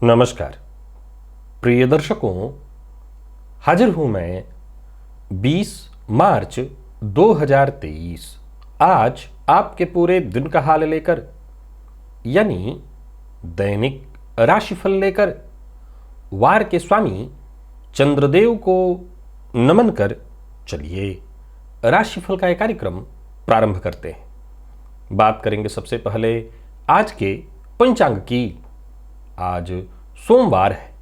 नमस्कार प्रिय दर्शकों, हाजिर हूं मैं 20 मार्च 2023 आज आपके पूरे दिन का हाल लेकर, यानी दैनिक राशिफल लेकर वार के स्वामी चंद्रदेव को नमन कर चलिए राशिफल का एक कार्यक्रम प्रारंभ करते हैं। बात करेंगे सबसे पहले आज के पंचांग की। आज सोमवार है,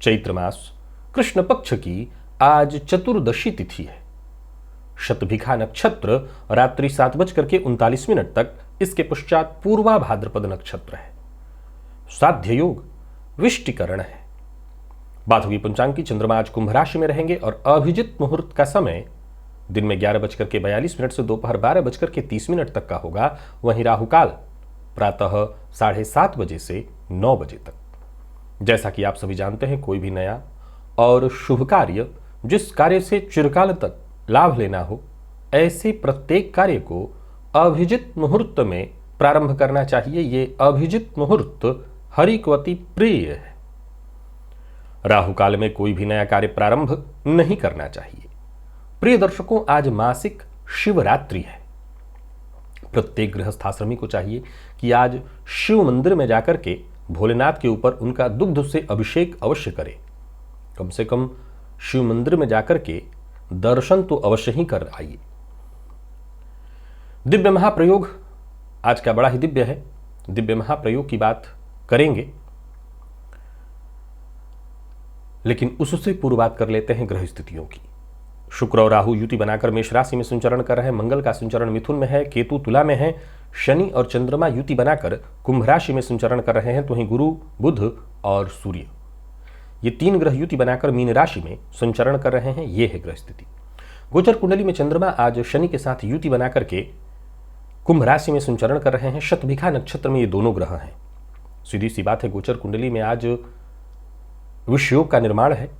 चैत्र मास कृष्ण पक्ष की आज चतुर्दशी तिथि है। शतभिखा नक्षत्र रात्रि 7:39 तक, इसके पश्चात पूर्वा भाद्रपद नक्षत्र है। साध्य योग विष्टिकरण है। बात होगी पंचांग की। चंद्रमा आज कुंभ राशि में रहेंगे और अभिजित मुहूर्त का समय दिन में 11:42 से दोपहर 12:30 तक का होगा। वहीं राहुकाल प्रातः 7:30 बजे से 9 बजे तक। जैसा कि आप सभी जानते हैं, कोई भी नया और शुभ कार्य, जिस कार्य से चिरकाल तक लाभ लेना हो, ऐसे प्रत्येक कार्य को अभिजित मुहूर्त में प्रारंभ करना चाहिए। ये अभिजित मुहूर्त हरिकवती प्रिय है। राहुकाल में कोई भी नया कार्य प्रारंभ नहीं करना चाहिए। प्रिय दर्शकों, आज मासिक शिवरात्रि है। प्रत्येक गृहस्थाश्रमी को चाहिए कि आज शिव मंदिर में जाकर के भोलेनाथ के ऊपर उनका दुग्ध से अभिषेक अवश्य करें। कम से कम शिव मंदिर में जाकर के दर्शन तो अवश्य ही कर आइए। दिव्य महाप्रयोग आज का बड़ा ही दिव्य है। दिव्य महाप्रयोग की बात करेंगे, लेकिन उससे पूर्व बात कर लेते हैं ग्रह स्थितियों की। शुक्र और राहु युति बनाकर मेष राशि में संचरण कर रहे हैं। मंगल का संचरण मिथुन में है, केतु तुला में है। शनि और चंद्रमा युति बनाकर कुंभ राशि में संचरण कर रहे हैं। तो वहीं गुरु, बुध और सूर्य, ये तीन ग्रह युति बनाकर मीन राशि में संचरण कर रहे हैं। ये है ग्रह स्थिति। गोचर कुंडली में चंद्रमा आज शनि के साथ युति बनाकर के कुंभ राशि में संचरण कर रहे हैं। शतभिखा नक्षत्र में ये दोनों ग्रह हैं। सीधी सी बात है, गोचर कुंडली में आज विषयोग का निर्माण है।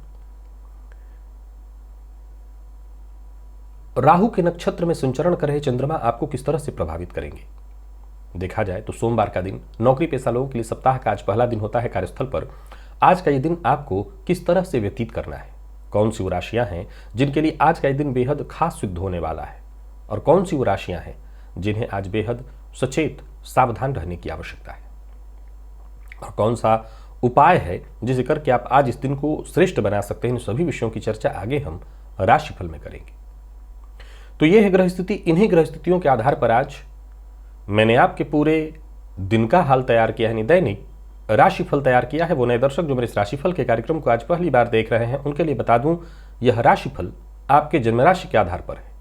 राहु के नक्षत्र में संचरण कर रहे चंद्रमा आपको किस तरह से प्रभावित करेंगे? देखा जाए तो सोमवार का दिन नौकरी पेशा लोगों के लिए सप्ताह का आज पहला दिन होता है कार्यस्थल पर। आज का ये दिन आपको किस तरह से व्यतीत करना है? कौन सी वो राशियां हैं जिनके लिए आज का ये दिन बेहद खास सिद्ध होने वाला है, और कौन सी वो राशियां हैं जिन्हें आज बेहद सचेत सावधान रहने की आवश्यकता है, और कौन सा उपाय है जिसे करके आप आज इस दिन को श्रेष्ठ बना सकते हैं? इन सभी विषयों की चर्चा आगे हम राशिफल में करेंगे। तो यह है ग्रह स्थिति। इन्हीं ग्रह स्थितियों के आधार पर आज मैंने आपके पूरे दिन का हाल तैयार किया है, दैनिक राशिफल तैयार किया है। वो नए दर्शक जो मेरे इस राशिफल के कार्यक्रम को आज पहली बार देख रहे हैं, उनके लिए बता दूं, यह राशिफल आपके जन्म राशि के आधार पर है।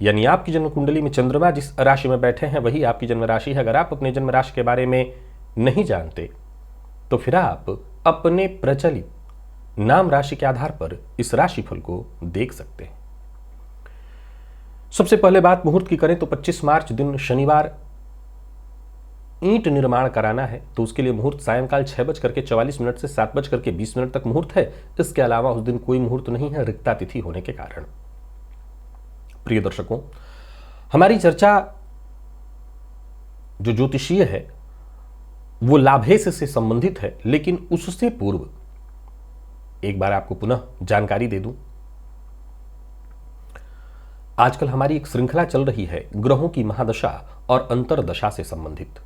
यानी आपकी जन्म कुंडली में चंद्रमा जिस राशि में बैठे हैं वही आपकी जन्म राशि है। अगर आप अपने जन्म राशि के बारे में नहीं जानते तो फिर आप अपने प्रचलित नाम राशि के आधार पर इस राशिफल को देख सकते हैं। सबसे पहले बात मुहूर्त की करें तो 25 मार्च दिन शनिवार ईंट निर्माण कराना है, तो उसके लिए मुहूर्त सायंकाल 6:44 से 7:20 तक मुहूर्त है। इसके अलावा उस दिन कोई मुहूर्त नहीं है, रिक्ता तिथि होने के कारण। प्रिय दर्शकों, हमारी चर्चा जो ज्योतिषीय है वो लाभेश से संबंधित है, लेकिन उससे पूर्व एक बार आपको पुनः जानकारी दे दूं। आजकल हमारी एक श्रृंखला चल रही है ग्रहों की महादशा और अंतरदशा से संबंधित।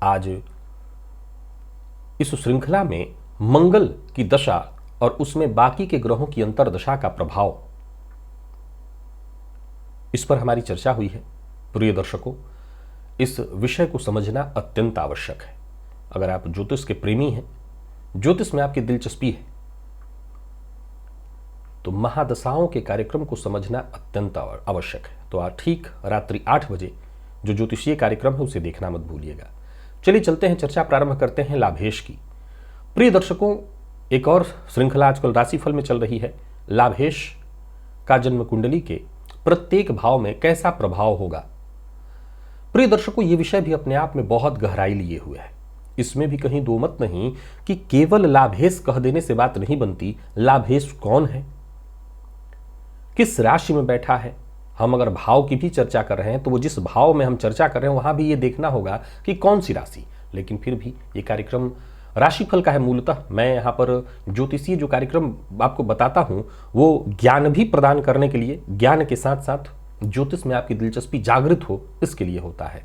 आज इस श्रृंखला में मंगल की दशा और उसमें बाकी के ग्रहों की अंतरदशा का प्रभाव, इस पर हमारी चर्चा हुई है। प्रिय दर्शकों, इस विषय को समझना अत्यंत आवश्यक है। अगर आप ज्योतिष के प्रेमी हैं, ज्योतिष में आपकी दिलचस्पी है, तो महादशाओं के कार्यक्रम को समझना अत्यंत आवश्यक है। तो आज ठीक रात्रि 8 बजे जो ज्योतिषीय कार्यक्रम है उसे देखना मत भूलिएगा। चलिए चलते हैं, चर्चा प्रारंभ करते हैं लाभेश की। प्रिय दर्शकों, एक और श्रृंखला आजकल राशिफल में चल रही है। लाभेश का जन्म कुंडली के प्रत्येक भाव में कैसा प्रभाव होगा? प्रिय दर्शकों, यह विषय भी अपने आप में बहुत गहराई लिए हुए है। इसमें भी कहीं दो मत नहीं कि केवल लाभेश कह देने से बात नहीं बनती। लाभेश कौन है, किस राशि में बैठा है? हम अगर भाव की भी चर्चा कर रहे हैं तो वो जिस भाव में हम चर्चा कर रहे हैं वहां भी ये देखना होगा कि कौन सी राशि। लेकिन फिर भी ये कार्यक्रम राशिफल का है मूलतः। मैं यहाँ पर ज्योतिषीय जो कार्यक्रम आपको बताता हूँ वो ज्ञान भी प्रदान करने के लिए, ज्ञान के साथ साथ ज्योतिष में आपकी दिलचस्पी जागृत हो इसके लिए होता है।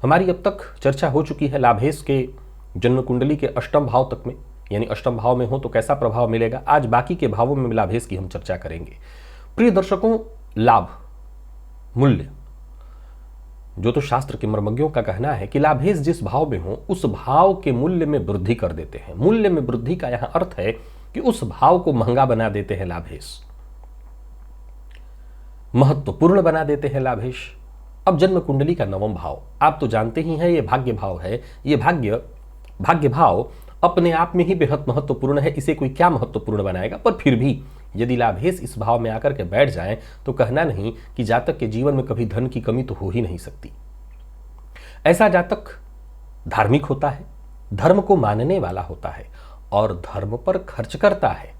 हमारी अब तक चर्चा हो चुकी है लाभेश के जन्म कुंडली के अष्टम भाव तक में, यानी अष्टम भाव में हो तो कैसा प्रभाव मिलेगा। आज बाकी के भावों में लाभेश की हम चर्चा करेंगे। प्रिय दर्शकों, लाभ मूल्य, जो तो शास्त्र के मर्मज्ञों का कहना है कि लाभेश जिस भाव में हो उस भाव के मूल्य में वृद्धि कर देते हैं। मूल्य में वृद्धि का यहां अर्थ है कि उस भाव को महंगा बना देते हैं लाभेश, महत्वपूर्ण बना देते हैं लाभेश। अब जन्म कुंडली का नवम भाव आप तो जानते ही हैं, ये भाग्य भाव है। ये भाग्य भाव अपने आप में ही बेहद महत्वपूर्ण है, इसे कोई क्या महत्वपूर्ण बनाएगा। पर फिर भी यदि लाभेश इस भाव में आकर के बैठ जाएं तो कहना नहीं कि जातक के जीवन में कभी धन की कमी तो हो ही नहीं सकती। ऐसा जातक धार्मिक होता है, धर्म को मानने वाला होता है और धर्म पर खर्च करता है।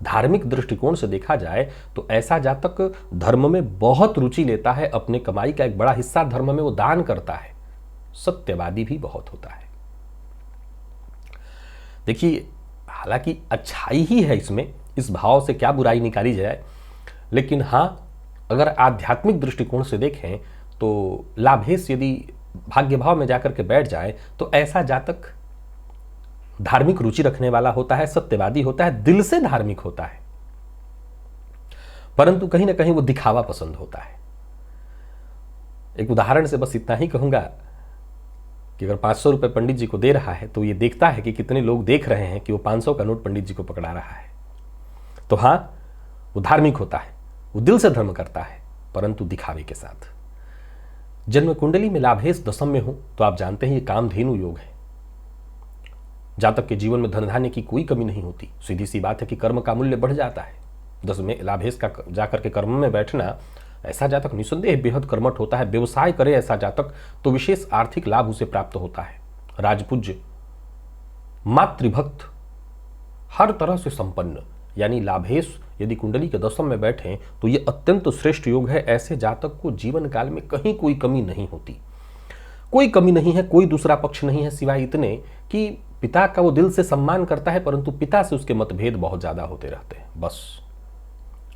धार्मिक दृष्टिकोण से देखा जाए तो ऐसा जातक धर्म में बहुत रुचि लेता है, अपने कमाई का एक बड़ा हिस्सा धर्म में वो दान करता है। सत्यवादी भी बहुत होता है। देखिए, हालांकि अच्छाई ही है इसमें, इस भाव से क्या बुराई निकाली जाए, लेकिन हाँ, अगर आध्यात्मिक दृष्टिकोण से देखें तो लाभेश यदि भाग्य भाव में जाकर के बैठ जाए तो ऐसा जातक धार्मिक रुचि रखने वाला होता है, सत्यवादी होता है, दिल से धार्मिक होता है, परंतु कहीं ना कहीं वो दिखावा पसंद होता है। एक उदाहरण से बस इतना ही कहूंगा कि अगर 500 रुपये पंडित जी को दे रहा है तो ये देखता है कि कितने लोग देख रहे हैं कि वो 500 का नोट पंडित जी को पकड़ा रहा है। तो हाँ, वो धार्मिक होता है, वो दिल से धर्म करता है, परंतु दिखावे के साथ। जन्म कुंडली में लाभेश दशम में हो तो आप जानते हैं ये कामधेनु योग है। जातक के जीवन में धन धान्य की कोई कमी नहीं होती। सीधी सी बात है कि कर्म का मूल्य बढ़ जाता है। 10 में लाभेश का जाकर के कर्म में बैठना, ऐसा जातक निसंदेह बेहद कर्मठ होता है। व्यवसाय करे ऐसा जातक तो विशेष आर्थिक लाभ उसे प्राप्त होता है। राजपूज्य, मातृभक्त, हर तरह से संपन्न, यानी लाभेश यदि कुंडली के दशम में बैठे तो ये अत्यंत श्रेष्ठ योग है। ऐसे जातक को जीवन काल में कहीं कोई कमी नहीं होती, कोई कमी नहीं है, कोई दूसरा पक्ष नहीं है सिवाय इतने कि पिता का वो दिल से सम्मान करता है, परंतु पिता से उसके मतभेद बहुत ज्यादा होते रहते हैं। बस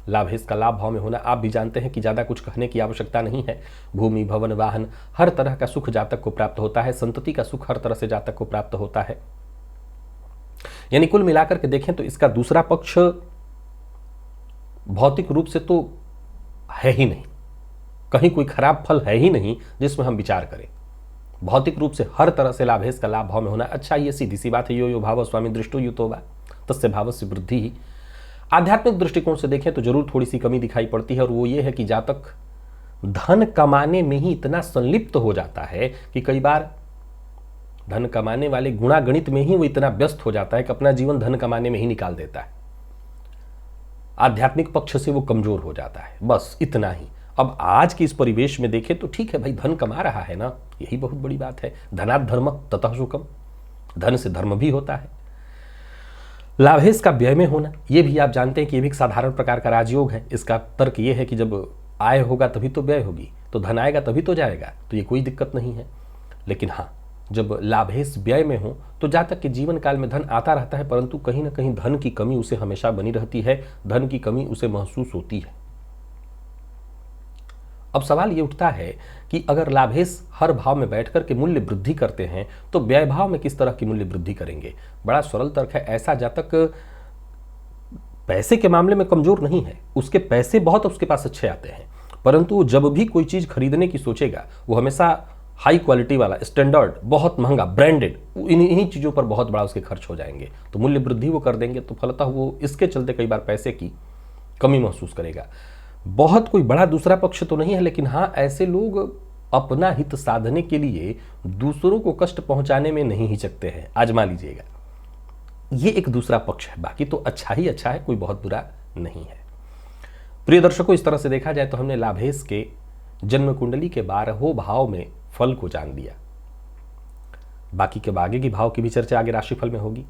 लाभेश का लाभ भाव में होना आप भी जानते हैं कि ज्यादा कुछ कहने की आवश्यकता नहीं है। भूमि, भवन, वाहन, हर तरह का सुख जातक को प्राप्त होता है। संतति का सुख हर तरह से जातक को प्राप्त होता है। यानी कुल मिलाकर के देखें तो इसका दूसरा पक्ष भौतिक रूप से तो है ही नहीं, कहीं कोई खराब फल है ही नहीं जिसमें हम विचार करें। भौतिक रूप से हर तरह से लाभेश का लाभ भाव में होना अच्छा, ये सीधी सी बात है। यो यो भाव स्वामी दृष्टो युतो वा तस्य भावस्य वृद्धि ही। आध्यात्मिक दृष्टिकोण से देखें तो जरूर थोड़ी सी कमी दिखाई पड़ती है, और वो ये है कि जातक धन कमाने में ही इतना संलिप्त हो जाता है कि कई बार धन कमाने वाले गुणागणित में ही वो इतना व्यस्त हो जाता है कि अपना जीवन धन कमाने में ही निकाल देता है। आध्यात्मिक पक्ष से वो कमजोर हो जाता है, बस इतना ही। अब आज के इस परिवेश में देखें तो ठीक है भाई, धन कमा रहा है ना, यही बहुत बड़ी बात है। धनात् धर्म ततः सुखम, धन से धर्म भी होता है। लाभेश का व्यय में होना, ये भी आप जानते हैं कि ये भी एक साधारण प्रकार का राजयोग है। इसका तर्क ये है कि जब आय होगा तभी तो व्यय होगी, तो धन आएगा तभी तो जाएगा, तो ये कोई दिक्कत नहीं है। लेकिन हाँ, जब लाभेश व्यय में हो तो जातक के जीवन काल में धन आता रहता है, परंतु कहीं ना कहीं धन की कमी उसे हमेशा बनी रहती है, धन की कमी उसे महसूस होती है। अब सवाल ये उठता है कि अगर लाभेश हर भाव में बैठकर के मूल्य वृद्धि करते हैं तो व्यय भाव में किस तरह की मूल्य वृद्धि करेंगे। बड़ा सरल तर्क है। ऐसा जातक पैसे के मामले में कमजोर नहीं है, उसके पैसे बहुत उसके पास अच्छे आते हैं, परंतु जब भी कोई चीज खरीदने की सोचेगा वो हमेशा हाई क्वालिटी वाला, स्टैंडर्ड, बहुत महंगा, ब्रांडेड, इन्हीं चीजों पर बहुत बड़ा उसके खर्च हो जाएंगे। तो मूल्य वृद्धि वो कर देंगे, तो फलतः वो इसके चलते कई बार पैसे की कमी महसूस करेगा। बहुत कोई बड़ा दूसरा पक्ष तो नहीं है, लेकिन हाँ, ऐसे लोग अपना हित साधने के लिए दूसरों को कष्ट पहुंचाने में नहीं हिचकते हैं। आजमा लीजिएगा, ये एक दूसरा पक्ष है। बाकी तो अच्छा ही अच्छा है, कोई बहुत बुरा नहीं है। प्रिय दर्शकों, इस तरह से देखा जाए तो हमने लाभेश के जन्म कुंडली के 12 भाव में फल को जान लिया। बाकी के आगे की भाव की भी चर्चा आगे राशिफल में होगी।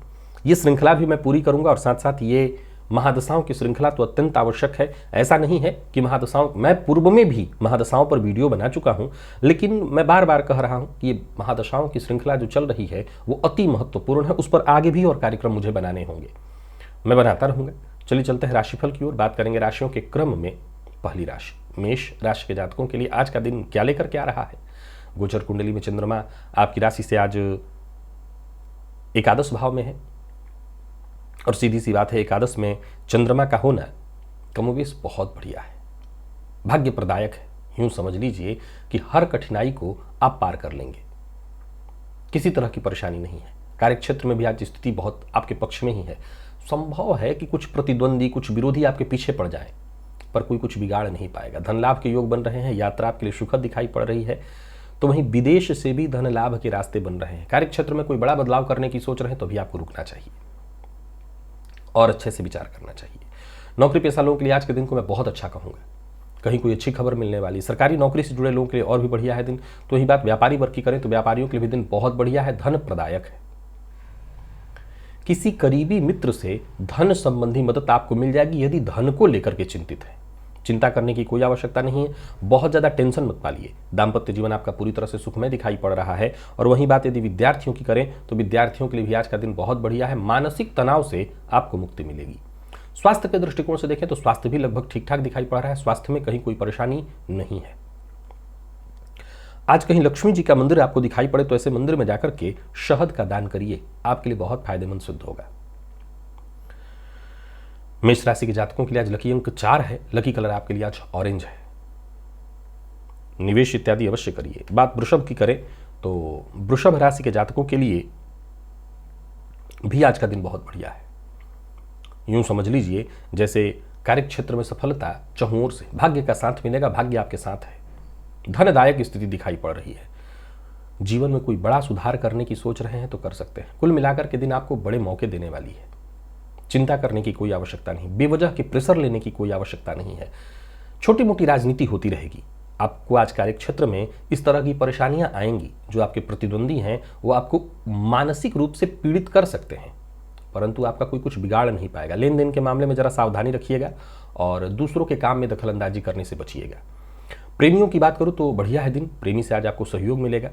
ये श्रृंखला भी मैं पूरी करूंगा और साथ साथ ये महादशाओं की श्रृंखला तो अत्यंत आवश्यक है। ऐसा नहीं है कि महादशाओं, मैं पूर्व में भी महादशाओं पर वीडियो बना चुका हूं, लेकिन मैं बार बार कह रहा हूं कि ये महादशाओं की श्रृंखला जो चल रही है वो अति महत्वपूर्ण है। उस पर आगे भी और कार्यक्रम मुझे बनाने होंगे, मैं बनाता रहूंगा। चलिए चलते हैं राशिफल की ओर, बात करेंगे राशियों के क्रम में। पहली राशि मेष राशि के जातकों के लिए आज का दिन क्या लेकर के आ रहा है। गोचर कुंडली में चंद्रमा आपकी राशि से आज एकादश भाव में है, और सीधी सी बात है, एकादश में चंद्रमा का होना कमोबेश बहुत बढ़िया है, भाग्य प्रदायक है। यूं समझ लीजिए कि हर कठिनाई को आप पार कर लेंगे, किसी तरह की परेशानी नहीं है। कार्यक्षेत्र में भी आज स्थिति बहुत आपके पक्ष में ही है। संभव है कि कुछ प्रतिद्वंदी, कुछ विरोधी आपके पीछे पड़ जाएं, पर कोई कुछ बिगाड़ नहीं पाएगा। धन लाभ के योग बन रहे हैं, यात्रा आपके लिए सुखद दिखाई पड़ रही है। तो वहीं विदेश से भी धन लाभ के रास्ते बन रहे हैं। कार्यक्षेत्र में कोई बड़ा बदलाव करने की सोच रहे हैं तो भी आपको रुकना चाहिए और अच्छे से विचार करना चाहिए। नौकरी पेशा लोगों के लिए आज के दिन को मैं बहुत अच्छा कहूंगा, कहीं कोई अच्छी खबर मिलने वाली। सरकारी नौकरी से जुड़े लोगों के लिए और भी बढ़िया है दिन। तो यही बात व्यापारी वर्ग की करें तो व्यापारियों के लिए भी दिन बहुत बढ़िया है, धन प्रदायक है। किसी करीबी मित्र से धन संबंधी मदद आपको मिल जाएगी यदि धन को लेकर के चिंतित है। चिंता करने की कोई आवश्यकता नहीं है, बहुत ज़्यादा टेंशन मत पालिए। दाम्पत्य जीवन आपका पूरी तरह से सुखमय दिखाई पड़ रहा है। और वहीं बात यदि विद्यार्थियों की करें तो विद्यार्थियों के लिए भी आज का दिन बहुत बढ़िया है, मानसिक तनाव से आपको मुक्ति मिलेगी। स्वास्थ्य के दृष्टिकोण से देखें तो स्वास्थ्य भी लगभग ठीक ठाक दिखाई पड़ रहा है, स्वास्थ्य में कहीं कोई परेशानी नहीं है। आज कहीं लक्ष्मी जी का मंदिर आपको दिखाई पड़े तो ऐसे मंदिर में जाकर के शहद का दान करिए, आपके लिए बहुत फायदेमंद सिद्ध होगा। मेष राशि के जातकों के लिए आज लकी अंक 4 है, लकी कलर आपके लिए आज ऑरेंज है। निवेश इत्यादि अवश्य करिए। बात वृषभ की करें तो वृषभ राशि के जातकों के लिए भी आज का दिन बहुत बढ़िया है। यूं समझ लीजिए जैसे कार्यक्षेत्र में सफलता चहुं ओर से, भाग्य का साथ मिलेगा, भाग्य आपके साथ है। धनदायक स्थिति दिखाई पड़ रही है। जीवन में कोई बड़ा सुधार करने की सोच रहे हैं तो कर सकते हैं। कुल मिलाकर के दिन आपको बड़े मौके देने वाली है। चिंता करने की कोई आवश्यकता नहीं, बेवजह के प्रेशर लेने की कोई आवश्यकता नहीं है। छोटी मोटी राजनीति होती रहेगी। आपको आज कार्यक्षेत्र में इस तरह की परेशानियां आएंगी, जो आपके प्रतिद्वंदी हैं वो आपको मानसिक रूप से पीड़ित कर सकते हैं, परंतु आपका कोई कुछ बिगाड़ नहीं पाएगा। लेन देन के मामले में जरा सावधानी रखिएगा और दूसरों के काम में दखलंदाजी करने से बचिएगा। प्रेमियों की बात करूं तो बढ़िया है दिन, प्रेमी से आज आपको सहयोग मिलेगा।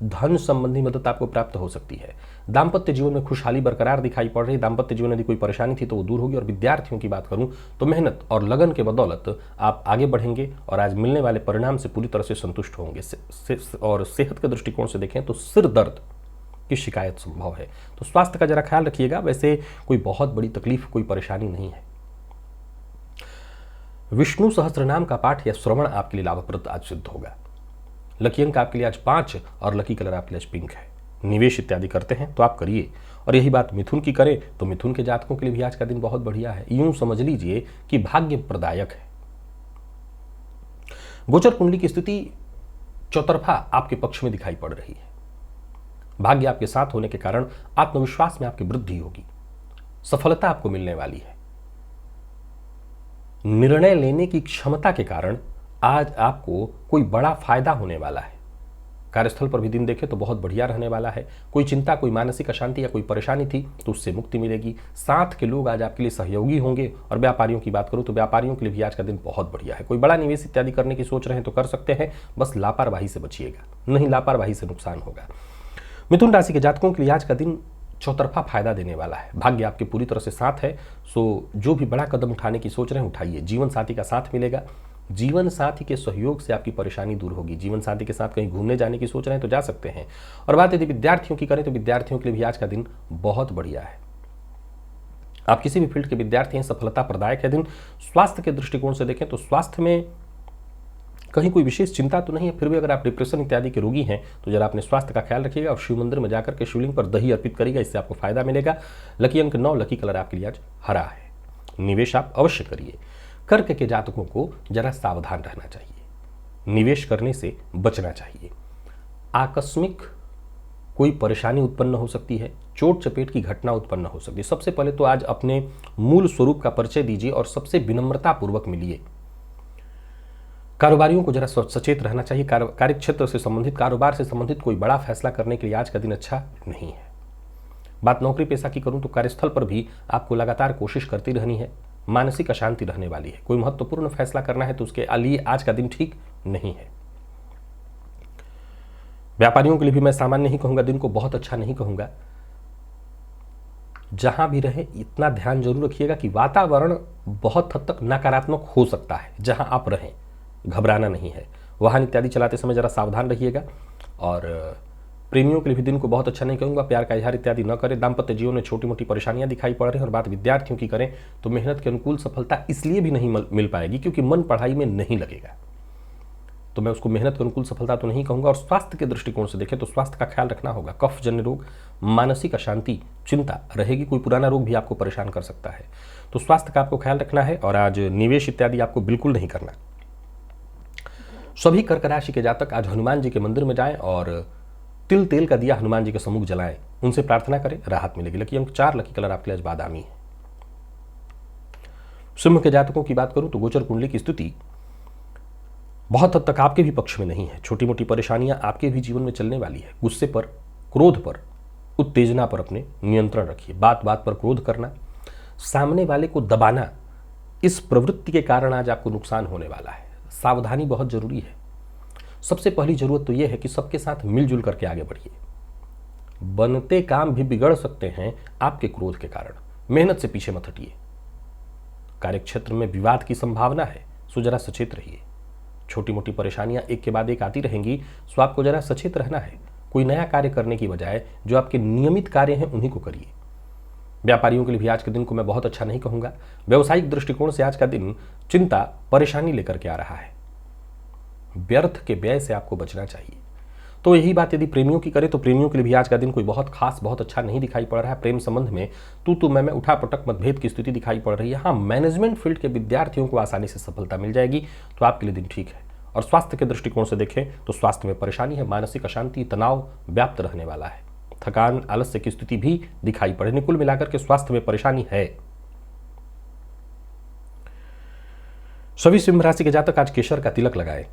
धन संबंधी मदद आपको प्राप्त हो सकती है। दाम्पत्य जीवन में खुशहाली बरकरार दिखाई पड़ रही है। दाम्पत्य जीवन में यदि कोई परेशानी थी तो वो दूर होगी। और विद्यार्थियों की बात करूं तो मेहनत और लगन के बदौलत आप आगे बढ़ेंगे और आज मिलने वाले परिणाम से पूरी तरह से संतुष्ट होंगे। और सेहत के दृष्टिकोण से देखें तो सिर दर्द की शिकायत संभव है, तो स्वास्थ्य का जरा ख्याल रखिएगा। वैसे कोई बहुत बड़ी तकलीफ, कोई परेशानी नहीं है। विष्णु सहस्त्रनाम का पाठ या श्रवण आपके लिए लाभप्रद आज सिद्ध होगा। लकी अंक आपके लिए आज 5 और लकी कलर आपके लिए आज पिंक है। निवेश इत्यादि करते हैं तो आप करिए। और यही बात मिथुन की करें तो मिथुन के जातकों के लिए भी आज का दिन बहुत बढ़िया है। यूं समझ लीजिए कि भाग्य प्रदायक है। गोचर कुंडली की स्थिति चौतरफा आपके पक्ष में दिखाई पड़ रही है। भाग्य आपके साथ होने के कारण आत्मविश्वास में आपकी वृद्धि होगी, सफलता आपको मिलने वाली है। निर्णय लेने की क्षमता के कारण आज आपको कोई बड़ा फायदा होने वाला है। कार्यस्थल पर भी दिन देखें तो बहुत बढ़िया रहने वाला है। कोई चिंता, कोई मानसिक अशांति या कोई परेशानी थी तो उससे मुक्ति मिलेगी। साथ के लोग आज आपके लिए सहयोगी होंगे। और व्यापारियों की बात करूं तो व्यापारियों के लिए भी आज का दिन बहुत बढ़िया है। कोई बड़ा निवेश इत्यादि करने की सोच रहे हैं तो कर सकते हैं, बस लापरवाही से बचिएगा, नहीं लापरवाही से नुकसान होगा। मिथुन राशि के जातकों के लिए आज का दिन चौतरफा फायदा देने वाला है। भाग्य आपके पूरी तरह से साथ है, सो जो भी बड़ा कदम उठाने की सोच रहे हैं उठाइए। जीवन साथी का साथ मिलेगा, जीवन साथी के सहयोग से आपकी परेशानी दूर होगी। जीवन साथी के साथ कहीं घूमने जाने की सोच रहे हैं तो जा सकते हैं। और बात यदि विद्यार्थियों की करें तो विद्यार्थियों के लिए भी आज का दिन बहुत बढ़िया है। आप किसी भी फील्ड के विद्यार्थी हैं, सफलता प्रदायक है दिन। स्वास्थ्य के दृष्टिकोण से देखें तो स्वास्थ्य में कहीं कोई विशेष चिंता तो नहीं है, फिर भी अगर आप डिप्रेशन इत्यादि के रोगी हैं तो जरा अपने स्वास्थ्य का ख्याल रखिएगा और शिव मंदिर में जाकर के शिवलिंग पर दही अर्पित करिएगा, इससे आपको फायदा मिलेगा। लकी अंक 9, लकी कलर आपके लिए आज हरा है। निवेश आप अवश्य करिए। कर्क के जातकों को जरा सावधान रहना चाहिए, निवेश करने से बचना चाहिए। आकस्मिक कोई परेशानी उत्पन्न हो सकती है, चोट चपेट की घटना उत्पन्न हो सकती है। सबसे पहले तो आज अपने मूल स्वरूप का परिचय दीजिए और सबसे विनम्रता पूर्वक मिलिए। कारोबारियों को जरा सचेत रहना चाहिए। कार्यक्षेत्र से संबंधित, कारोबार से संबंधित कोई बड़ा फैसला करने के लिए आज का दिन अच्छा नहीं है। बात नौकरी पेशा की करूं तो कार्यस्थल पर भी आपको लगातार कोशिश करती रहनी है, मानसिक अशांति रहने वाली है। कोई महत्वपूर्ण फैसला करना है तो उसके लिए आज का दिन ठीक नहीं है। व्यापारियों के लिए भी मैं सामान्य नहीं कहूंगा, दिन को बहुत अच्छा नहीं कहूंगा। जहां भी रहे इतना ध्यान जरूर रखिएगा कि वातावरण बहुत हद तक नकारात्मक हो सकता है। जहां आप रहें घबराना नहीं है। वाहन इत्यादि चलाते समय जरा सावधान रहिएगा। और प्रेमियों के लिए भी दिन को बहुत अच्छा नहीं कहूंगा, प्यार का इजहार इत्यादि न करें। दाम्पत्य जीवन में छोटी मोटी परेशानियां दिखाई पड़ रही हैं। और बात विद्यार्थियों की करें तो मेहनत के अनुकूल सफलता इसलिए भी नहीं मिल पाएगी क्योंकि मन पढ़ाई में नहीं लगेगा, तो मैं उसको मेहनत के अनुकूल सफलता तो नहीं कहूंगा। और स्वास्थ्य के दृष्टिकोण से देखें तो स्वास्थ्य का ख्याल रखना होगा। कफ जन्य रोग, मानसिक अशांति, चिंता रहेगी। कोई पुराना रोग भी आपको परेशान कर सकता है, तो स्वास्थ्य का आपको ख्याल रखना है। और आज निवेश इत्यादि आपको बिल्कुल नहीं करना। सभी कर्क राशि के जातक आज हनुमान जी के मंदिर में जाएं और तिल तेल का दिया हनुमान जी के सम्मुख जलाएं, उनसे प्रार्थना करें, राहत मिलेगी। लकी अंक 4, लकी कलर आपके लिए आज बादामी है। सिंह के जातकों की बात करूं तो गोचर कुंडली की स्थिति बहुत हद तक आपके भी पक्ष में नहीं है। छोटी मोटी परेशानियां आपके भी जीवन में चलने वाली है। गुस्से पर, क्रोध पर, उत्तेजना पर अपने नियंत्रण रखिए। बात बात पर क्रोध करना, सामने वाले को दबाना, इस प्रवृत्ति के कारण आज आपको नुकसान होने वाला है। सावधानी बहुत जरूरी है। सबसे पहली जरूरत तो यह है कि सबके साथ मिलजुल करके आगे बढ़िए। बनते काम भी बिगड़ सकते हैं आपके क्रोध के कारण। मेहनत से पीछे मत हटिए। कार्यक्षेत्र में विवाद की संभावना है, सो जरा सचेत रहिए। छोटी मोटी परेशानियां एक के बाद एक आती रहेंगी, सो आपको जरा सचेत रहना है। कोई नया कार्य करने की बजाय जो आपके नियमित कार्य हैं उन्हीं को करिए। व्यापारियों के लिए भी आज के दिन को मैं बहुत अच्छा नहीं कहूंगा। व्यवसायिक दृष्टिकोण से आज का दिन चिंता, परेशानी लेकर के आ रहा है। व्यर्थ के व्यय से आपको बचना चाहिए। तो यही बात यदि प्रेमियों की करें तो प्रेमियों के लिए भी आज का दिन कोई बहुत खास, बहुत अच्छा नहीं दिखाई पड़ रहा है। प्रेम संबंध में तू मैं उठापटक, मतभेद की स्थिति दिखाई पड़ रही है। हाँ, मैनेजमेंट फील्ड के विद्यार्थियों को आसानी से सफलता मिल जाएगी, तो आपके लिए दिन ठीक है। और स्वास्थ्य के दृष्टिकोण से देखें तो स्वास्थ्य में परेशानी है, मानसिक अशांति, तनाव व्याप्त रहने वाला है। थकान, आलस्य की स्थिति भी दिखाई पड़े। कुल मिलाकर के स्वास्थ्य में परेशानी है। सभी सिंह राशि के जातक आज केशर का तिलक लगाएं,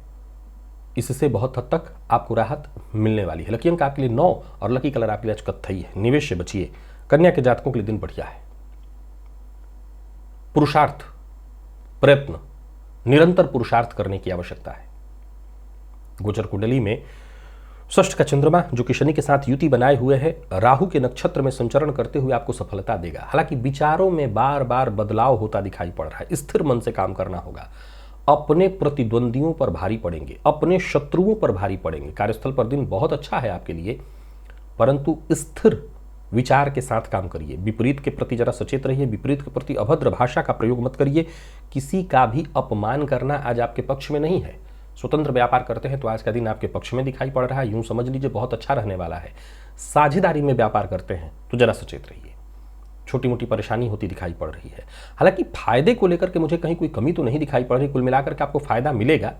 इससे बहुत हद तक आपको राहत मिलने वाली है। लकी अंक आपके लिए 9 और लकी कलर आपके लिए आज कत्थई है। निवेश से बचिए। कन्या के जातकों के लिए दिन बढ़िया है। पुरुषार्थ, प्रयत्न, निरंतर पुरुषार्थ करने की आवश्यकता है। गोचर कुंडली में षष्ठ का चंद्रमा जो कि शनि के साथ युति बनाए हुए है, राहु के नक्षत्र में संचरण करते हुए आपको सफलता देगा। हालांकि विचारों में बार बार बदलाव होता दिखाई पड़ रहा है। स्थिर मन से काम करना होगा। अपने प्रतिद्वंदियों पर भारी पड़ेंगे, अपने शत्रुओं पर भारी पड़ेंगे। कार्यस्थल पर दिन बहुत अच्छा है आपके लिए, परंतु स्थिर विचार के साथ काम करिए। विपरीत के प्रति जरा सचेत रहिए। विपरीत के प्रति अभद्र भाषा का प्रयोग मत करिए। किसी का भी अपमान करना आज आपके पक्ष में नहीं है। स्वतंत्र व्यापार करते हैं तो आज का दिन आपके पक्ष में दिखाई पड़ रहा है। यूं समझ लीजिए बहुत अच्छा रहने वाला है। साझेदारी में व्यापार करते हैं तो जरा सचेत रहिए। छोटी मोटी परेशानी होती दिखाई पड़ रही है। हालांकि फायदे को लेकर के मुझे कहीं कोई कमी तो नहीं दिखाई पड़ रही। कुल मिलाकर के आपको फायदा मिलेगा,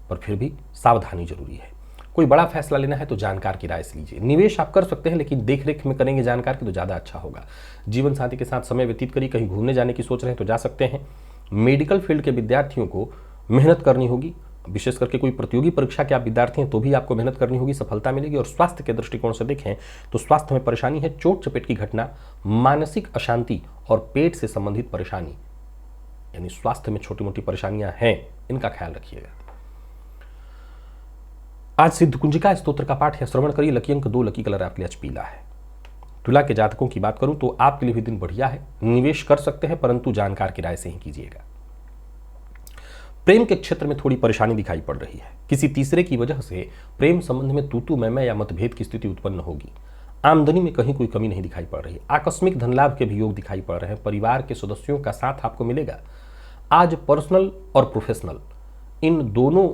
पर फिर भी सावधानी जरूरी है। कोई बड़ा फैसला लेना है तो जानकार की राय से लीजिए। निवेश आप कर सकते हैं, लेकिन देखरेख में करेंगे जानकार की तो ज़्यादा अच्छा होगा। जीवन साथी के साथ समय व्यतीत करिए। कहीं घूमने जाने की सोच रहे हैं तो जा सकते हैं। मेडिकल फील्ड के विद्यार्थियों को मेहनत करनी होगी। विशेष करके कोई प्रतियोगी परीक्षा के आप विद्यार्थी हैं तो भी आपको मेहनत करनी होगी, सफलता मिलेगी। और स्वास्थ्य के दृष्टिकोण से देखें तो स्वास्थ्य में परेशानी है। चोट चपेट की घटना, मानसिक अशांति और पेट से संबंधित परेशानी, यानी स्वास्थ्य में छोटी मोटी परेशानियां हैं, इनका ख्याल रखिएगा। आज सिद्ध कुंजिका स्तोत्र का पाठ या श्रवण करिए। लकी अंक 2, लकी कलर आपके लिए आज पीला है। तुला के जातकों की बात करूं तो आपके लिए भी दिन बढ़िया है। निवेश कर सकते हैं, परंतु जानकार की राय से ही कीजिएगा। प्रेम के क्षेत्र में थोड़ी परेशानी दिखाई पड़ रही है। किसी तीसरे की वजह से प्रेम संबंध में तू मैं या मतभेद की स्थिति उत्पन्न होगी। आमदनी में कहीं कोई कमी नहीं दिखाई पड़ रही। आकस्मिक धन लाभ के भी योग दिखाई पड़ रहे हैं। परिवार के सदस्यों का साथ आपको मिलेगा। आज पर्सनल और प्रोफेशनल, इन दोनों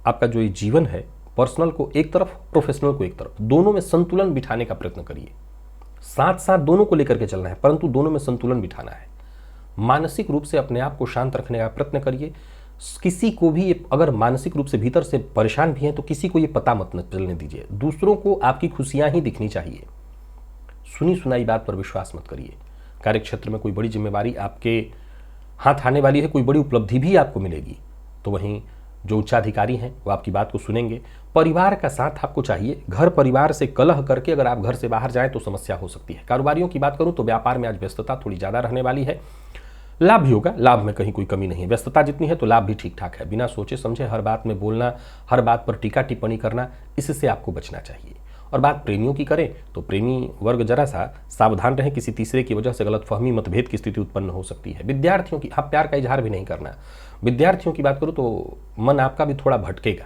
आपका जो ये जीवन है, पर्सनल को एक तरफ, प्रोफेशनल को एक तरफ, दोनों में संतुलन बिठाने का प्रयत्न करिए। साथ साथ दोनों को लेकर के चलना है, परंतु दोनों में संतुलन बिठाना है। मानसिक रूप से अपने आप को शांत रखने का प्रयत्न करिए। किसी को भी अगर मानसिक रूप से भीतर से परेशान भी हैं तो किसी को ये पता मत न चलने दीजिए। दूसरों को आपकी खुशियां ही दिखनी चाहिए। सुनी सुनाई बात पर विश्वास मत करिए। कार्यक्षेत्र में कोई बड़ी जिम्मेवारी आपके हाथ आने वाली है, कोई बड़ी उपलब्धि भी आपको मिलेगी। तो वहीं जो उच्चाधिकारी हैं वो आपकी बात को सुनेंगे। परिवार का साथ आपको चाहिए। घर परिवार से कलह करके अगर आप घर से बाहर जाएं तो समस्या हो सकती है। कारोबारियों की बात करूं तो व्यापार में आज व्यस्तता थोड़ी ज़्यादा रहने वाली है। लाभ भी होगा, लाभ में कहीं कोई कमी नहीं है। व्यस्तता जितनी है तो लाभ भी ठीक ठाक है। बिना सोचे समझे हर बात में बोलना, हर बात पर टीका टिप्पणी करना, इससे आपको बचना चाहिए। और बात प्रेमियों की करें तो प्रेमी वर्ग जरा सा सावधान रहें, किसी तीसरे की वजह से गलतफहमी मतभेद की स्थिति उत्पन्न हो सकती है। विद्यार्थियों की, आप प्यार का इजहार भी नहीं करना। विद्यार्थियों की बात करूं तो मन आपका भी थोड़ा भटकेगा।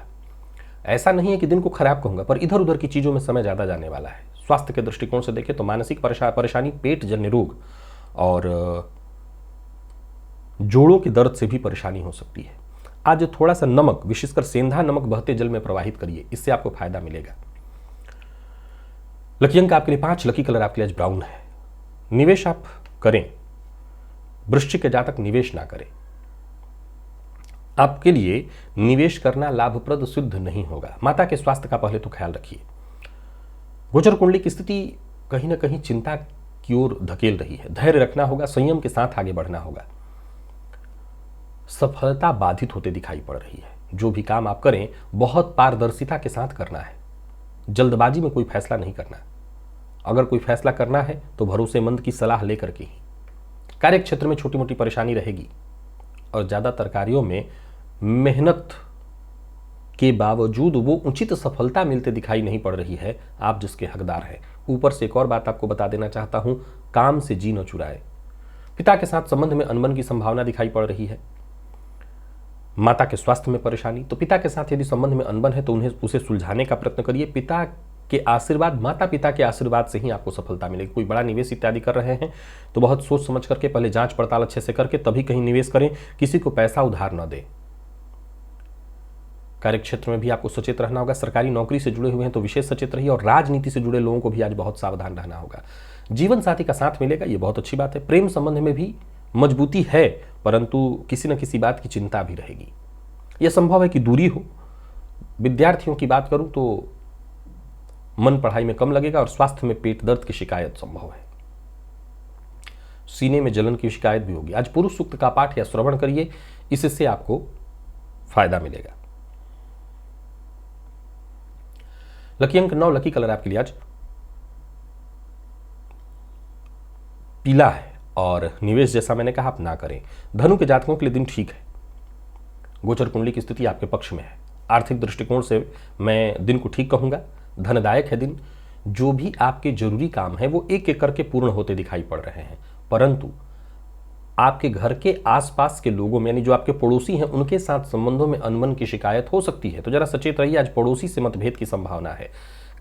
ऐसा नहीं है कि दिन को खराब कहूंगा, पर इधर उधर की चीज़ों में समय ज़्यादा जाने वाला है। स्वास्थ्य के दृष्टिकोण से देखें तो मानसिक परेशानी, पेट जन्य रोग और जोड़ों के दर्द से भी परेशानी हो सकती है। आज थोड़ा सा नमक, विशेषकर सेंधा नमक बहते जल में प्रवाहित करिए, इससे आपको फायदा मिलेगा। लकी अंक आपके लिए 5, लकी कलर आपके लिए आज ब्राउन है। निवेश आप करें, वृश्चिक के जातक निवेश ना करें। आपके लिए निवेश करना लाभप्रद सिद्ध नहीं होगा। माता के स्वास्थ्य का पहले तो ख्याल रखिए। गोचर कुंडली की स्थिति कहीं ना कहीं चिंता की ओर धकेल रही है। धैर्य रखना होगा, संयम के साथ आगे बढ़ना होगा। सफलता बाधित होते दिखाई पड़ रही है। जो भी काम आप करें बहुत पारदर्शिता के साथ करना है। जल्दबाजी में कोई फैसला नहीं करना। अगर कोई फैसला करना है तो भरोसेमंद की सलाह लेकर के ही। कार्य क्षेत्र में छोटी मोटी परेशानी रहेगी और ज़्यादातर कार्यों में मेहनत के बावजूद वो उचित सफलता मिलते दिखाई नहीं पड़ रही है, आप जिसके हकदार हैं। ऊपर से एक और बात आपको बता देना चाहता हूं, काम से जी न चुराए। पिता के साथ संबंध में अनबन की संभावना दिखाई पड़ रही है। माता के स्वास्थ्य में परेशानी, तो पिता के साथ यदि संबंध में अनबन है तो उसे सुलझाने का प्रयत्न करिए। पिता के आशीर्वाद, माता पिता के आशीर्वाद से ही आपको सफलता मिलेगी। कोई बड़ा निवेश इत्यादि कर रहे हैं तो बहुत सोच समझ करके, पहले जांच पड़ताल अच्छे से करके तभी कहीं निवेश करें। किसी को पैसा उधार न दें। कार्य क्षेत्र में भी आपको सचेत रहना होगा। सरकारी नौकरी से जुड़े हुए हैं तो विशेष सचेत रहिए और राजनीति से जुड़े लोगों को भी आज बहुत सावधान रहना होगा। जीवन साथी का साथ मिलेगा, ये बहुत अच्छी बात है। प्रेम संबंध में भी मजबूती है, परंतु किसी न किसी बात की चिंता भी रहेगी। यह संभव है कि दूरी हो। विद्यार्थियों की बात करूं तो मन पढ़ाई में कम लगेगा और स्वास्थ्य में पेट दर्द की शिकायत संभव है। सीने में जलन की शिकायत भी होगी। आज पुरुष सूक्त का पाठ या श्रवण करिए, इससे आपको फायदा मिलेगा। लकी अंक 9, लकी कलर आपके लिए आज पीला है और निवेश जैसा मैंने कहा आप ना करें। धनु के जातकों के लिए दिन ठीक है। गोचर कुंडली की स्थिति आपके पक्ष में है। आर्थिक दृष्टिकोण से मैं दिन को ठीक कहूंगा। धनदायक है दिन। जो भी आपके जरूरी काम है वो एक एक करके पूर्ण होते दिखाई पड़ रहे हैं, परंतु आपके घर के आसपास के लोगों में, यानी जो आपके पड़ोसी हैं, उनके साथ संबंधों में अनबन की शिकायत हो सकती है। तो जरा सचेत रहिए। आज पड़ोसी से मतभेद की संभावना है।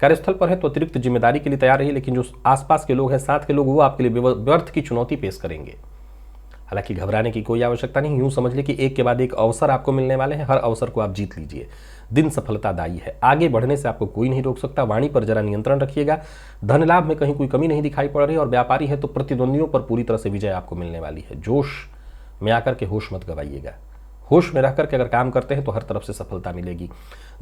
कार्यस्थल पर है तो अतिरिक्त जिम्मेदारी के लिए तैयार रहिए, लेकिन जो आसपास के लोग हैं, साथ के लोग, वो आपके लिए व्यर्थ की चुनौती पेश करेंगे। हालांकि घबराने की कोई आवश्यकता नहीं। यूं समझ ले कि एक के बाद एक अवसर आपको मिलने वाले हैं। हर अवसर को आप जीत लीजिए। दिन सफलतादायी है। आगे बढ़ने से आपको कोई नहीं रोक सकता। वाणी पर जरा नियंत्रण रखिएगा। धन लाभ में कहीं कोई कमी नहीं दिखाई पड़ रही और व्यापारी है तो प्रतिद्वंदियों पर पूरी तरह से विजय आपको मिलने वाली है। जोश में आकर के होश मत गवाइएगा। होश में रह करके अगर काम करते हैं तो हर तरफ से सफलता मिलेगी।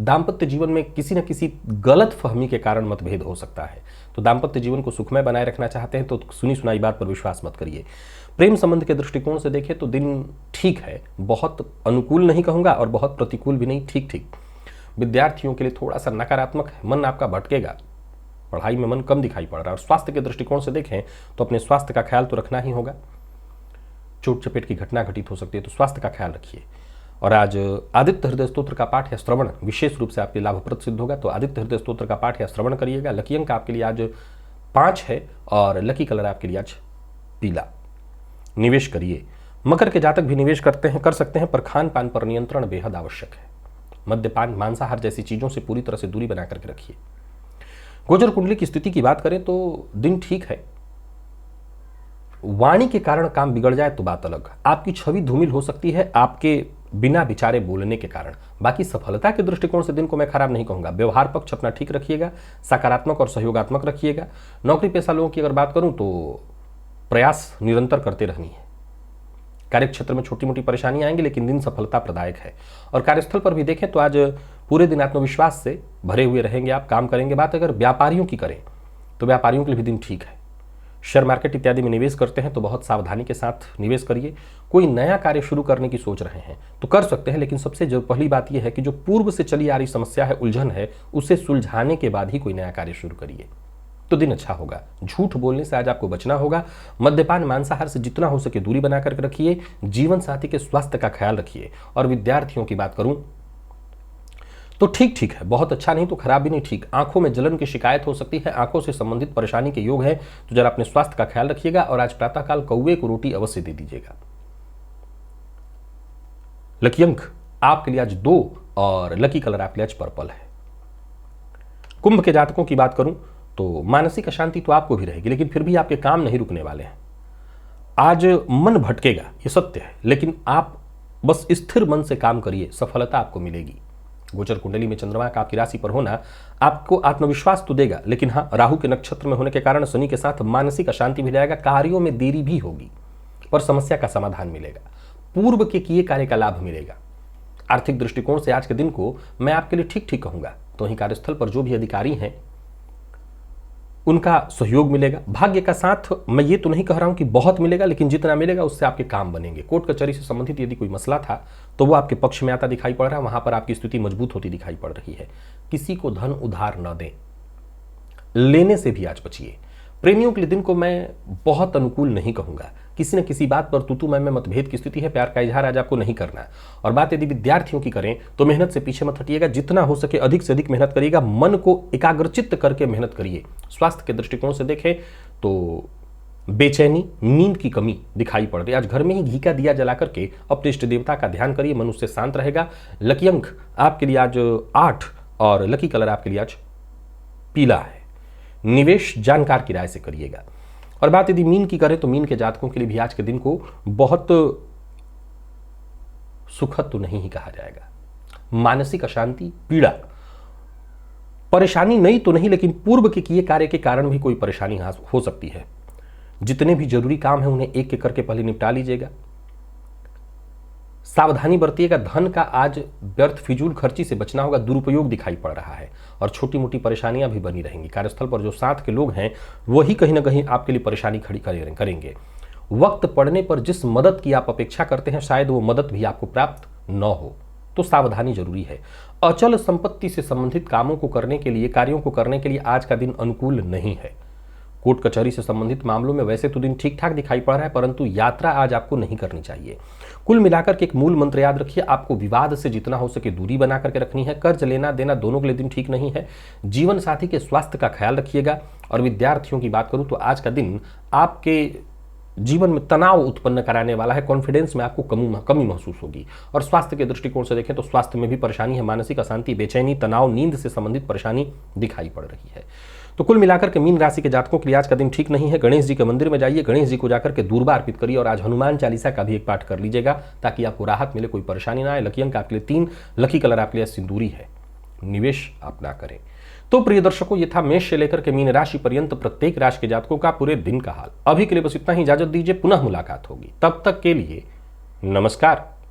दाम्पत्य जीवन में किसी न किसी गलत फहमी के कारण मतभेद हो सकता है, तो दाम्पत्य जीवन को सुखमय बनाए रखना चाहते हैं तो सुनी सुनाई बात पर विश्वास मत करिए। प्रेम संबंध के दृष्टिकोण से देखें तो दिन ठीक है। बहुत अनुकूल नहीं कहूंगा और बहुत प्रतिकूल भी नहीं, ठीक ठीक। विद्यार्थियों के लिए थोड़ा सा नकारात्मक है। मन आपका भटकेगा। पढ़ाई में मन कम दिखाई पड़ रहा है। और स्वास्थ्य के दृष्टिकोण से देखें तो अपने स्वास्थ्य का ख्याल तो रखना ही होगा। चोट चपेट की घटना घटित हो सकती है, तो स्वास्थ्य का ख्याल रखिए। और आज आदित्य हृदय स्तोत्र का पाठ या श्रवण विशेष रूप से आपके लाभप्रद सिद्ध होगा, तो आदित्य हृदय स्तोत्र का पाठ या श्रवण करिएगा। लकी अंक आपके लिए आज 5 है और लकी कलर आपके लिए आज पीला। निवेश करिए। मकर के जातक भी निवेश कर सकते हैं, पर खान पान पर नियंत्रण बेहद आवश्यक है। मद्यपान, मांसाहार जैसी चीजों से पूरी तरह से दूरी बना करके रखिए। गोचर कुंडली की स्थिति की बात करें तो दिन ठीक है। वाणी के कारण काम बिगड़ जाए तो बात अलग। आपकी छवि धूमिल हो सकती है आपके बिना विचारे बोलने के कारण। बाकी सफलता के दृष्टिकोण से दिन को मैं खराब नहीं कहूंगा। व्यवहार पक्ष अपना ठीक रखिएगा, सकारात्मक और सहयोगात्मक रखिएगा। नौकरी पेशा लोगों की अगर बात करूं तो प्रयास निरंतर करते रहनी है। कार्य क्षेत्र में छोटी मोटी परेशानी आएंगी, लेकिन दिन सफलता प्रदायक है। और कार्यस्थल पर भी देखें तो आज पूरे दिन आत्मविश्वास से भरे हुए रहेंगे, आप काम करेंगे। बात अगर व्यापारियों की करें तो व्यापारियों के लिए भी दिन ठीक है। शेयर मार्केट इत्यादि में निवेश करते हैं तो बहुत सावधानी के साथ निवेश करिए। कोई नया कार्य शुरू करने की सोच रहे हैं तो कर सकते हैं, लेकिन सबसे जो पहली बात यह है कि जो पूर्व से चली आ रही समस्या है, उलझन है, उसे सुलझाने के बाद ही कोई नया कार्य शुरू करिए तो दिन अच्छा होगा। झूठ बोलने से आज आपको बचना होगा। मद्यपान मांसाहार से जितना हो सके दूरी बना करके रखिए। जीवन साथी के स्वास्थ्य का ख्याल रखिए। और विद्यार्थियों की बात करूं तो ठीक ठीक है, बहुत अच्छा नहीं तो खराब भी नहीं, ठीक। आंखों में जलन की शिकायत हो सकती है, आंखों से संबंधित परेशानी के योग है, तो जरा अपने स्वास्थ्य का ख्याल रखिएगा। और आज प्रातःकाल कौवे को रोटी अवश्य दे दीजिएगा। लकी अंक आपके लिए आज 2 और लकी कलर आपके लिए आज पर्पल है। कुंभ के जातकों की बात करूं तो मानसिक अशांति तो आपको भी रहेगी, लेकिन फिर भी आपके काम नहीं रुकने वाले हैं। आज मन भटकेगा, ये सत्य है, लेकिन आप बस स्थिर मन से काम करिए, सफलता आपको मिलेगी। गोचर कुंडली में चंद्रमा का आपकी राशि पर होना आपको आत्मविश्वास तो देगा, लेकिन हाँ, राहु के नक्षत्र में होने के कारण शनि के साथ मानसिक अशांति भी रहेगा, कार्यों में देरी भी होगी, पर समस्या का समाधान मिलेगा। पूर्व के किए कार्य का लाभ मिलेगा। आर्थिक दृष्टिकोण से आज के दिन को मैं आपके लिए ठीक ठीक कहूंगा। तो वहीं कार्यस्थल पर जो भी अधिकारी हैं उनका सहयोग मिलेगा। भाग्य का साथ मैं ये तो नहीं कह रहा हूं कि बहुत मिलेगा, लेकिन जितना मिलेगा उससे आपके काम बनेंगे। कोर्ट कचहरी से संबंधित यदि कोई मसला था तो वो आपके पक्ष में आता दिखाई पड़ रहा है, वहां पर आपकी स्थिति मजबूत होती दिखाई पड़ रही है। किसी को धन उधार न दें, लेने से भी आज बचिए। प्रेमियों के लिए दिन को मैं बहुत अनुकूल नहीं कहूंगा। किसी न किसी बात पर तू मैं मतभेद की स्थिति है, प्यार का इजहार आज आपको नहीं करना। और बात यदि विद्यार्थियों की करें तो मेहनत से पीछे मत हटिएगा, जितना हो सके अधिक से अधिक मेहनत करिएगा, मन को एकाग्रचित्त करके मेहनत करिए। स्वास्थ्य के दृष्टिकोण से देखें तो बेचैनी, नींद की कमी दिखाई पड़ रही है। आज घर में ही घी का दिया जला करके अपने इष्ट देवता का ध्यान करिए, मन उससे शांत रहेगा। लकी अंक आपके लिए आज 8 और लकी कलर आपके लिए आज पीला है। निवेश जानकार की राय से करिएगा। और बात यदि मीन की करें तो मीन के जातकों के लिए भी आज के दिन को बहुत सुखद तो नहीं ही कहा जाएगा। मानसिक अशांति, पीड़ा, परेशानी नई तो नहीं, लेकिन पूर्व के किए कार्य के कारण भी कोई परेशानी हो सकती है। जितने भी जरूरी काम है उन्हें एक एक करके पहले निपटा लीजिएगा। सावधानी बरतिएगा। धन का आज व्यर्थ फिजूल खर्ची से बचना होगा, दुरुपयोग दिखाई पड़ रहा है और छोटी मोटी परेशानियां भी बनी रहेंगी। कार्यस्थल पर जो साथ के लोग हैं वही कहीं ना कहीं आपके लिए परेशानी खड़ी करेंगे। वक्त पड़ने पर जिस मदद की आप अपेक्षा करते हैं शायद वो मदद भी आपको प्राप्त न हो, तो सावधानी जरूरी है। अचल संपत्ति से संबंधित कामों को करने के लिए, कार्यों को करने के लिए आज का दिन अनुकूल नहीं है। कोर्ट कचहरी से संबंधित मामलों में वैसे तो दिन ठीक ठाक दिखाई पड़ रहा है, परंतु यात्रा आज आपको नहीं करनी चाहिए। कुल मिलाकर के एक मूल मंत्र याद रखिए, आपको विवाद से जितना हो सके दूरी बना करके रखनी है। कर्ज लेना देना दोनों के लिए दिन ठीक नहीं है। जीवन साथी के स्वास्थ्य का ख्याल रखिएगा। और विद्यार्थियों की बात करूं तो आज का दिन आपके जीवन में तनाव उत्पन्न कराने वाला है। कॉन्फिडेंस में आपको कमी महसूस होगी। और स्वास्थ्य के दृष्टिकोण से देखें तो स्वास्थ्य में भी परेशानी है। मानसिक अशांति, बेचैनी, तनाव, नींद से संबंधित परेशानी दिखाई पड़ रही है। तो कुल मिलाकर के मीन राशि के जातकों के लिए आज का दिन ठीक नहीं है। गणेश जी के मंदिर में जाइए, गणेश जी को जाकर के दूर्वा अर्पित करिए और आज हनुमान चालीसा का भी एक पाठ कर लीजिएगा ताकि आपको राहत मिले, कोई परेशानी ना आए। लकी अंक आपके लिए 3, लकी कलर आपके लिए सिंदूरी है। निवेश आप ना करें। तो प्रिय दर्शकों, ये था मेष से लेकर के मीन राशि पर्यंत प्रत्येक राशि के जातकों का पूरे दिन का हाल। अभी के लिए बस इतना ही, इजाजत दीजिए, पुनः मुलाकात होगी। तब तक के लिए नमस्कार।